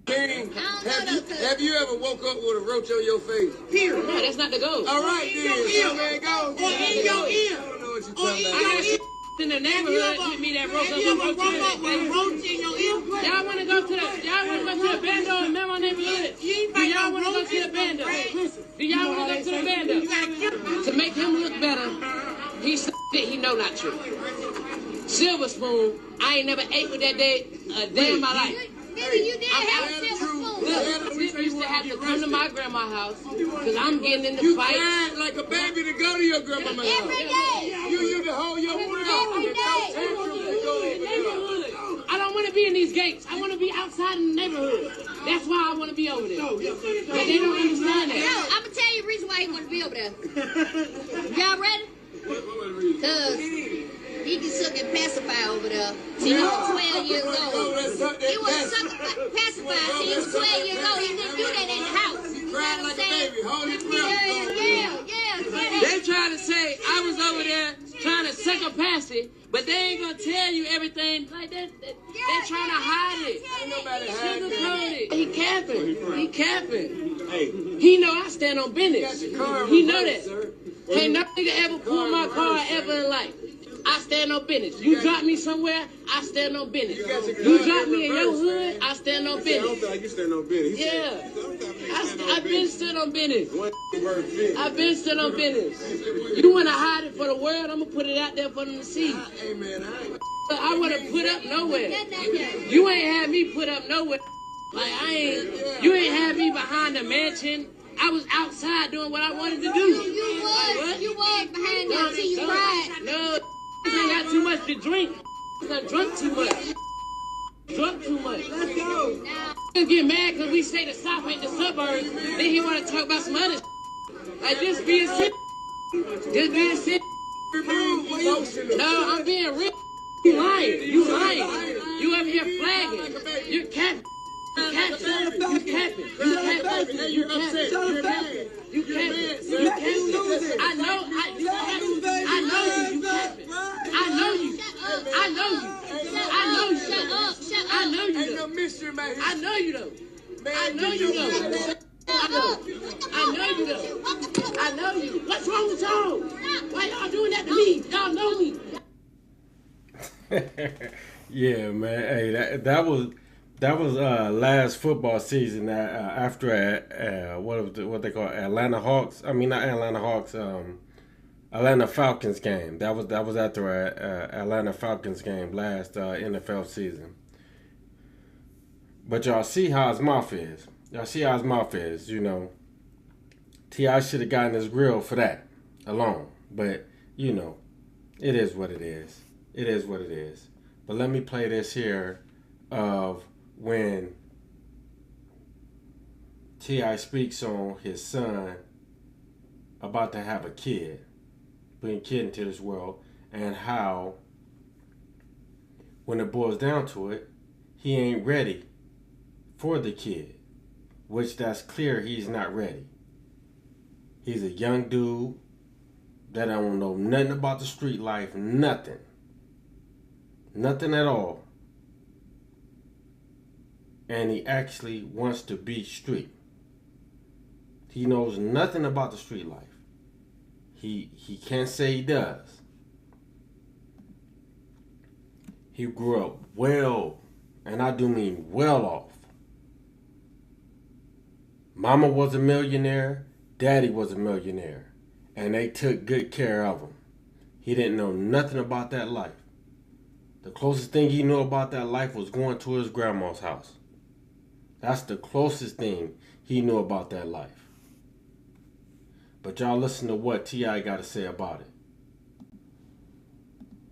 King, have you ever woke up with a roach on your face? Period. No, that's not the goal. All right, then. Your man, go. Or in your ear. I don't know what you're talking about. In the neighborhood with me that roach up with roach in your ear. Y'all want to go to the bando in my neighborhood? Do y'all want to go to the bando? Do y'all want to go to the bando? To make him look better, he said he know not true. Silver spoon, I ain't never ate with that day a day in my life. Nigga, you did have a silver spoon. Look, you used to have to come to my grandma's house because I'm getting in the fight. You cried like a baby to go to your grandma's house. Every day. You used to hold your breath. Every day. I don't want to be in these gates. I want to be outside in the neighborhood. That's why I want to be over there. But they don't understand that. No, I'm going to tell you the reason why he want to be over there. Y'all ready? Because he can suck and pacify over there till he was 12 years old. He was sucking pacify till he was 12 years old. He didn't do that in the house. You cried like a baby. Hold your breath. Yeah. They trying to say I was over there trying to suck a passy, but they ain't gonna tell you everything like that. They're trying to hide it. Ain't nobody hiding it. He capping. He capping. Hey. He know I stand on business. He know that. Can't no nigga ever pull my car ever in life. I stand on business. You drop me somewhere, I stand on business. You drop me in your hood, I stand on business. I don't feel like you stand on business. Yeah. I've been stood on business. I've been stood on business. You want to hide it for the world, I'm going to put it out there for them to see. I want to put up nowhere. You ain't had me put up nowhere. Like, you ain't had me behind the mansion. I was outside doing what I wanted to do. You was behind that till you cried. No, I got too much to drink. I drunk too much. Drunk too much. Let's go. He'll get mad because we say the South ain't the suburbs. Then he want to talk about some other like this being sick. Just being sick. No, I'm being real. You lying. You lying. You up here flagging. You're capping. You capping. You capping. You capping. You capping. You capping. I know. I know you capping. I know you. I know you. I know you. Shut up. Shut up. I know you. Ain't no mystery, man. I know you though. I know you though. I know you though. I know you. What's wrong with y'all? Why y'all doing that to me? Y'all know me. Yeah, man. Hey, that was last football season after what they call Atlanta Hawks. I mean, not Atlanta Hawks. Atlanta Falcons game. That was after Atlanta Falcons game last NFL season. But y'all see how his mouth is. Y'all see how his mouth is. You know, T.I. should have gotten his grill for that alone. But you know, it is what it is. It is what it is. But let me play this here of when T.I. speaks on his son about to have a kid, bring a kid into this world, and how when it boils down to it, he ain't ready for the kid, which that's clear he's not ready. He's a young dude that don't know nothing about the street life, nothing. Nothing at all. And he actually wants to be street. He knows nothing about the street life. He can't say he does. He grew up well, and I do mean well off. Mama was a millionaire, daddy was a millionaire, and they took good care of him. He didn't know nothing about that life. The closest thing he knew about that life was going to his grandma's house. That's the closest thing he knew about that life. But y'all listen to what T.I. got to say about it.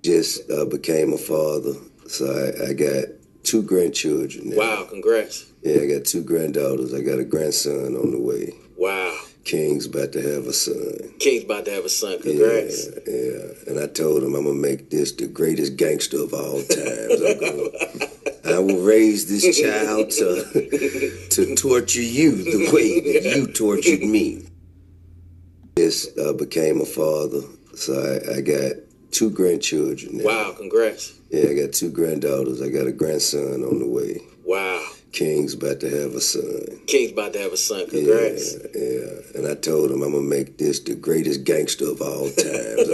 Just became a father, so I got 2 grandchildren now. Wow, congrats. Yeah, I got 2 granddaughters. I got a grandson on the way. Wow. King's about to have a son. King's about to have a son. Congrats. Yeah. And I told him I'm going to make this the greatest gangster of all times. I will raise this child to torture you the way that you tortured me. Just became a father, so I got 2 grandchildren now. Wow, congrats. Yeah, I got 2 granddaughters. I got a grandson on the way. Wow. King's about to have a son. King's about to have a son. Congrats. Yeah. And I told him I'm gonna make this the greatest gangster of all times.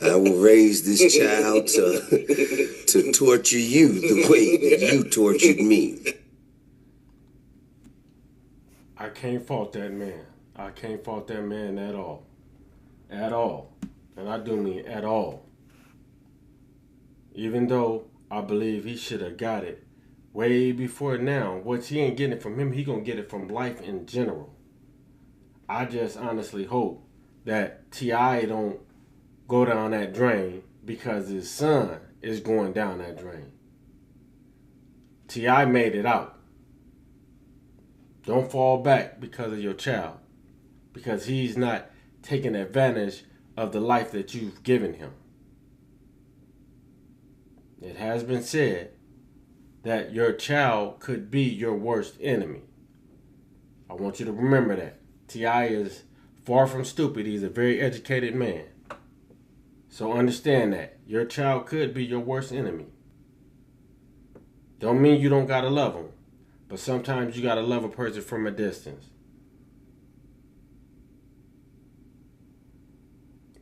I will raise this child to torture you the way that you tortured me. I can't fault that man. I can't fault that man at all. At all. And I do mean at all. Even though I believe he should have got it way before now. What he ain't getting it from him, he gonna get it from life in general. I just honestly hope that T.I. don't go down that drain because his son is going down that drain. T.I. made it out. Don't fall back because of your child. Because he's not taking advantage of the life that you've given him. It has been said that your child could be your worst enemy. I want you to remember that. T.I. is far from stupid. He's a very educated man. So understand that. Your child could be your worst enemy. Don't mean you don't gotta love them. But sometimes you gotta love a person from a distance.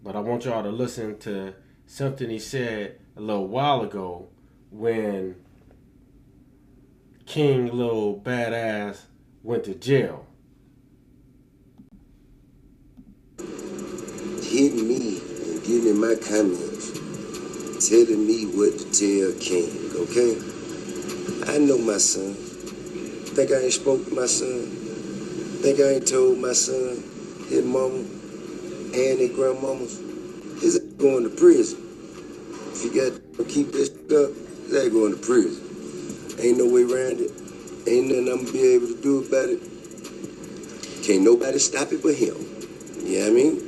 But I want y'all to listen to something he said a little while ago when King Lil Badass went to jail. Hitting me and getting in my comments, telling me what to tell King, okay? I know my son. Think I ain't spoke to my son? Think I ain't told my son, his mama, and his grandmamas? His ass going to prison. If you got to keep this up, his ass going to prison. Ain't no way around it. Ain't nothing I'm gonna be able to do about it. Can't nobody stop it but him. You know what I mean?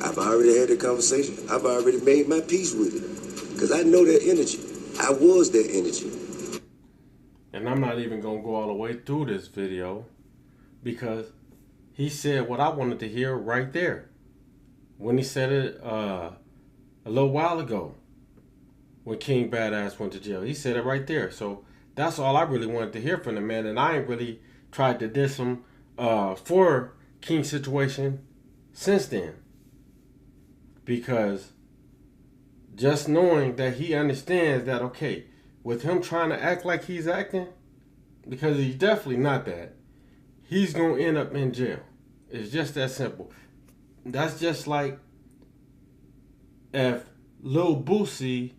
I've already had the conversation. I've already made my peace with it. Because I know that energy. I was that energy. And I'm not even going to go all the way through this video because he said what I wanted to hear right there. When he said it a little while ago when King Badass went to jail. He said it right there. So that's all I really wanted to hear from the man. And I ain't really tried to diss him for King's situation since then. Because just knowing that he understands that, okay, with him trying to act like he's acting, because he's definitely not that, he's going to end up in jail. It's just that simple. That's just like if Lil Boosie's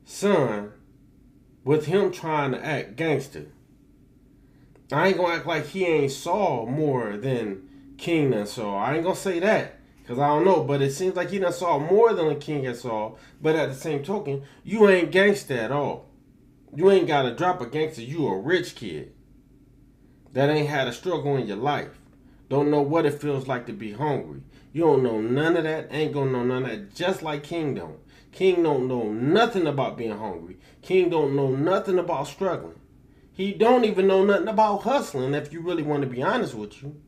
son, with him trying to act gangster, I ain't going to act like he ain't saw more than King done saw. I ain't going to say that. Because I don't know, but it seems like he done saw more than the King has saw. But at the same token, you ain't gangster at all. You ain't got to drop a gangster. You a rich kid that ain't had a struggle in your life. Don't know what it feels like to be hungry. You don't know none of that. Ain't gonna know none of that. Just like King don't. King don't know nothing about being hungry. King don't know nothing about struggling. He don't even know nothing about hustling, if you really want to be honest with you.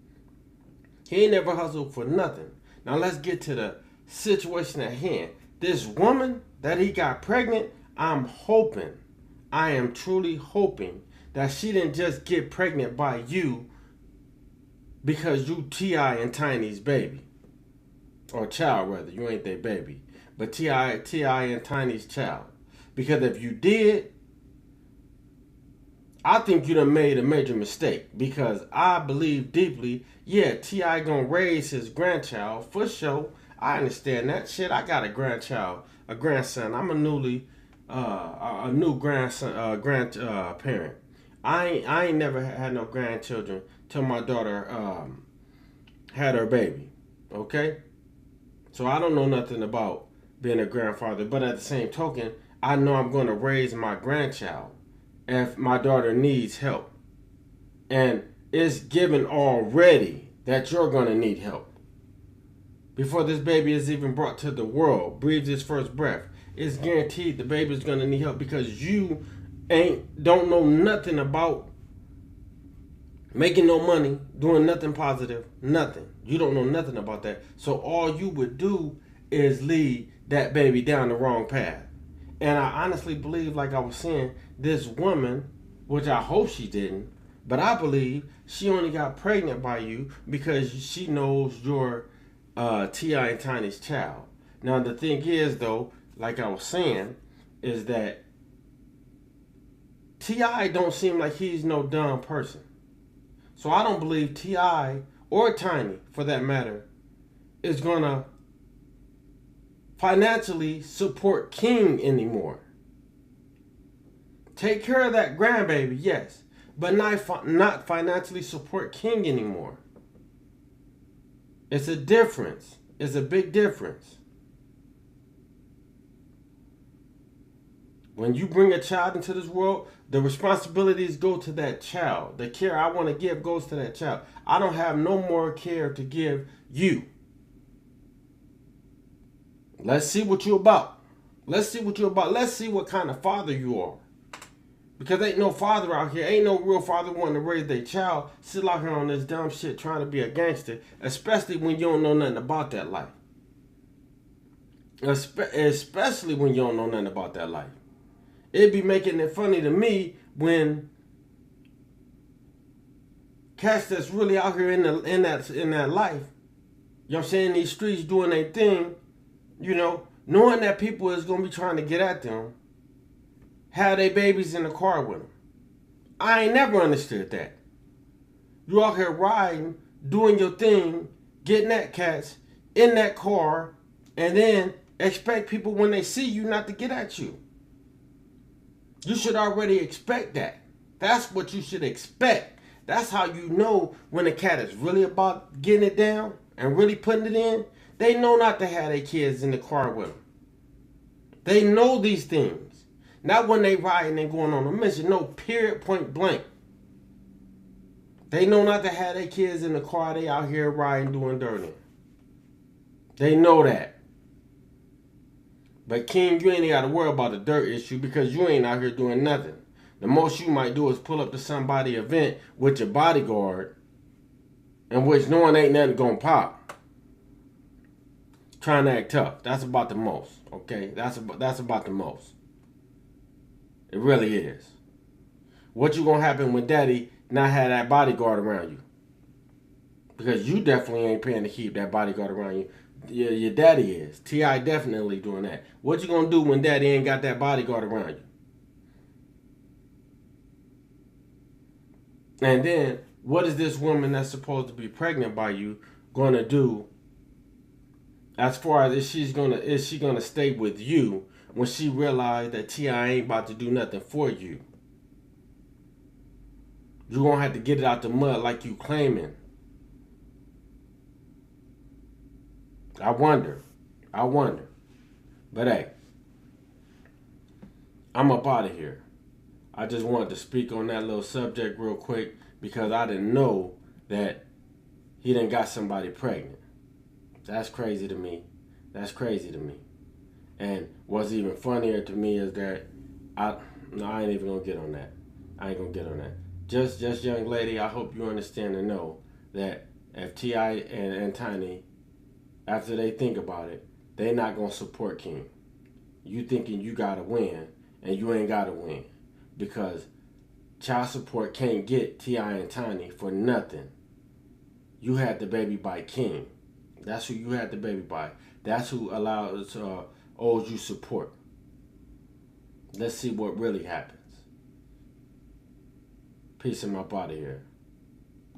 He ain't never hustled for nothing. Now let's get to the situation at hand. This woman that he got pregnant, I'm hoping, I am truly hoping that she didn't just get pregnant by you because you T.I. and Tiny's baby. Or child, rather. You ain't their baby. But T.I. and Tiny's child. Because if you did, I think you done made a major mistake. Because I believe deeply, yeah, T.I. gonna raise his grandchild for sure. I understand that shit. I got a grandchild, a grandson. I'm a new grandson, grandparent. I ain't never had no grandchildren till my daughter had her baby. Okay? So I don't know nothing about being a grandfather. But at the same token, I know I'm gonna raise my grandchild if my daughter needs help. And it's given already that you're going to need help. Before this baby is even brought to the world, breathes his first breath, it's guaranteed the baby's going to need help because you don't know nothing about making no money, doing nothing positive, nothing. You don't know nothing about that. So all you would do is lead that baby down the wrong path. And I honestly believe, like I was saying, this woman, which I hope she didn't, but I believe she only got pregnant by you because she knows you're T.I. and Tiny's child. Now, the thing is, though, like I was saying, is that T.I. don't seem like he's no dumb person. So I don't believe T.I. or Tiny, for that matter, is going to financially support King anymore. Take care of that grandbaby, yes, but not financially support King anymore. It's a difference. It's a big difference. When you bring a child into this world, the responsibilities go to that child. The care I want to give goes to that child. I don't have no more care to give you. Let's see what you're about. Let's see what you're about. Let's see what kind of father you are. Because ain't no father out here, ain't no real father wanting to raise their child, sit out here on this dumb shit trying to be a gangster, especially when you don't know nothing about that life. Especially when you don't know nothing about that life. It'd be making it funny to me when cats that's really out here in that life, you know what I'm saying, these streets doing their thing, you know, knowing that people is gonna be trying to get at them, have their babies in the car with them. I ain't never understood that. You out here riding, doing your thing, getting at cats in that car, and then expect people when they see you not to get at you. You should already expect that. That's what you should expect. That's how you know when a cat is really about getting it down and really putting it in. They know not to have their kids in the car with them. They know these things. Not when they riding and going on a mission. No, period, point blank. They know not to have their kids in the car. They out here riding, doing dirty. They know that. But King, you ain't got to worry about the dirt issue because you ain't out here doing nothing. The most you might do is pull up to somebody event with your bodyguard, in which knowing ain't nothing gonna pop. Trying to act tough. That's about the most. Okay, that's about the most. It really is. What you gonna happen when Daddy not have that bodyguard around you? Because you definitely ain't paying to keep that bodyguard around you. Your daddy is. T.I. definitely doing that. What you gonna do when Daddy ain't got that bodyguard around you? And then, what is this woman that's supposed to be pregnant by you gonna do? As far as is she gonna stay with you when she realized that T.I. ain't about to do nothing for you? You're gonna have to get it out the mud like you claiming. I wonder. But hey, I'm up out of here. I just wanted to speak on that little subject real quick because I didn't know that he done got somebody pregnant. That's crazy to me. And what's even funnier to me is that I ain't even gonna get on that. Just young lady, I hope you understand and know that if T.I. and Tiny, after they think about it, they not gonna support King. You thinking you gotta win, and you ain't gotta win. Because child support can't get T.I. and Tiny for nothing. You had the baby by King. That's who you had the baby by. That's who owes you support. Let's see what really happens. Peace and my body here.